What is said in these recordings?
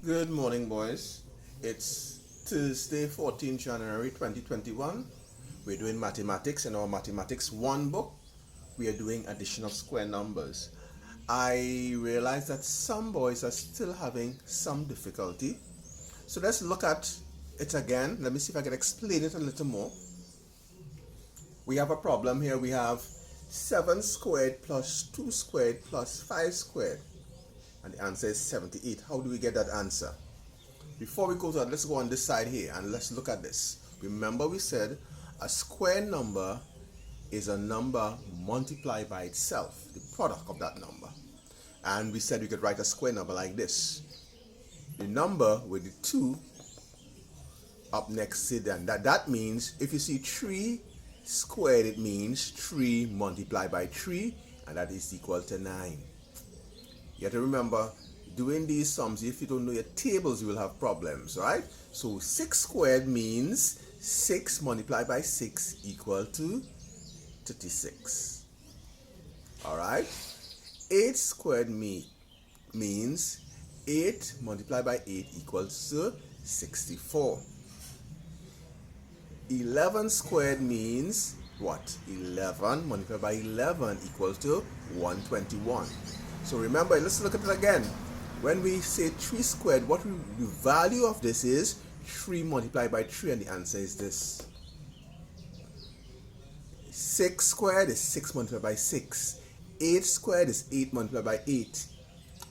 Good morning, boys. It's Tuesday, 14 January 2021. We're doing mathematics in our Mathematics 1 book. We are doing addition of square numbers. I realize that some boys are still having some difficulty. So let's look at it again. Let me see if I can explain it a little more. We have a problem here. We have 7 squared plus 2 squared plus 5 squared. And the answer is 78. How do we get that answer? Before we go to that, let's go on this side here and let's look at this. Remember we said a square number is a number multiplied by itself, the product of that number. And we said we could write a square number like this. The number with the 2 up next to it, and that means if you see 3 squared, it means 3 multiplied by 3, and that is equal to 9. You have to remember, doing these sums, if you don't know your tables, you will have problems, right? So 6 squared means 6 multiplied by 6 equal to 36. Alright? 8 squared means 8 multiplied by 8 equals to 64. 11 squared means what? 11 multiplied by 11 equals to 121. So remember, let's look at it again. When we say 3 squared, the value of this is 3 multiplied by 3, and the answer is this. 6 squared is 6 multiplied by 6. 8 squared is 8 multiplied by 8.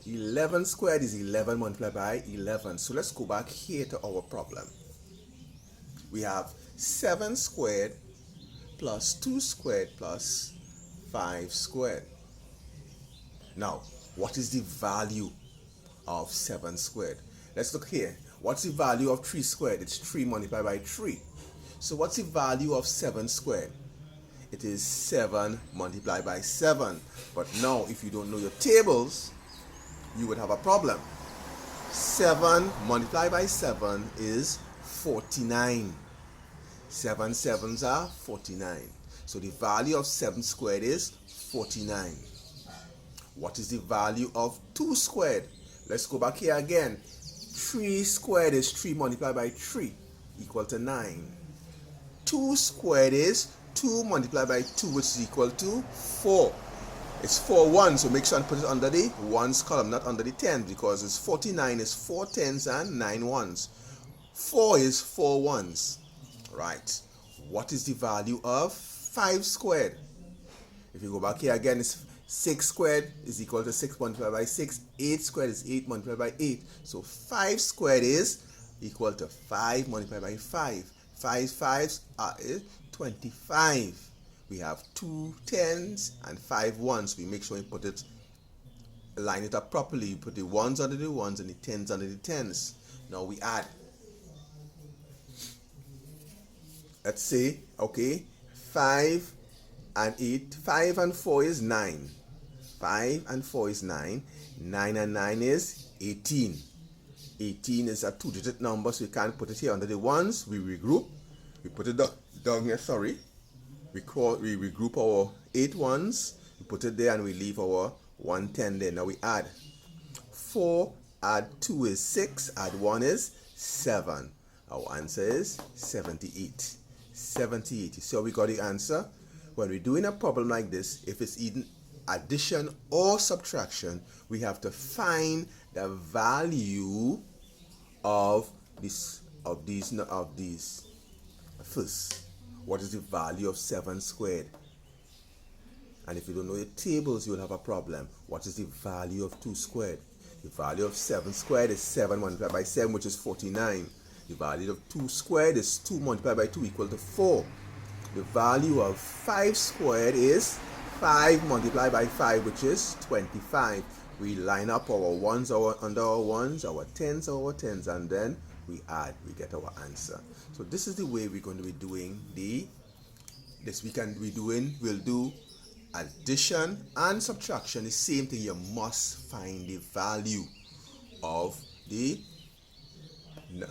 11 squared is 11 multiplied by 11. So let's go back here to our problem. We have 7 squared plus 2 squared plus 5 squared. Now, what is the value of 7 squared? Let's look here. What's the value of 3 squared? It's 3 multiplied by 3. So what's the value of 7 squared? It is 7 multiplied by 7. But now, if you don't know your tables, you would have a problem. 7 multiplied by 7 is 49. 7 sevens are 49. So the value of 7 squared is 49. What is the value of 2 squared? Let's go back here again. 3 squared is 3 multiplied by 3 equal to 9. 2 squared is 2 multiplied by 2, which is equal to 4. It's 4 ones, so make sure and put it under the ones column, not under the 10, because it's 49 is 4 tens and 9 ones. 4 is 4 ones. Right. What is the value of 5 squared? If you go back here again, it's 6 squared is equal to 6 multiplied by 6. 8 squared is 8 multiplied by 8. So 5 squared is equal to 5 multiplied by 5. 5 fives are 25. We have 2 tens and 5 ones. We make sure we put it, line it up properly. You put the ones under the ones and the tens under the tens. Now we add. Let's say, okay, 5 and 8. 5 and 4 is 9. 5 and 4 is 9. 9 and 9 is 18. 18 is a 2-digit number, so we can't put it here under the ones. We regroup. We put it down here, sorry. We regroup our 8 ones. We put it there and we leave our 110 there. Now we add. 4 add 2 is 6. Add 1 is 7. Our answer is 78. 78. You see how we got the answer? When we're doing a problem like this, if it's either addition or subtraction, we have to find the value of these first. What is the value of 7 squared? And if you don't know your tables, you'll have a problem. What is the value of 2 squared? The value of 7 squared is 7 multiplied by 7, which is 49. The value of 2 squared is 2 multiplied by 2 equal to 4. The value of 5 squared is 5 multiplied by 5, which is 25. We line up our ones under our ones, our tens, and then we add. We get our answer. So this is the way we're going to be doing we'll do addition and subtraction. The same thing. You must find the value of the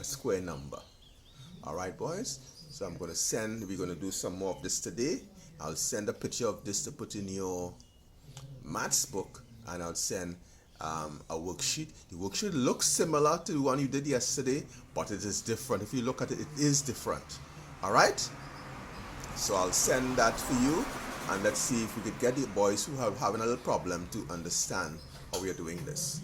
square number. Alright, boys, so we're going to do some more of this today. I'll send a picture of this to put in your maths book, and I'll send a worksheet. The worksheet looks similar to the one you did yesterday, but it is different. If you look at it, it is different. All right? So I'll send that for you, and let's see if we could get the boys who are having a little problem to understand how we are doing this.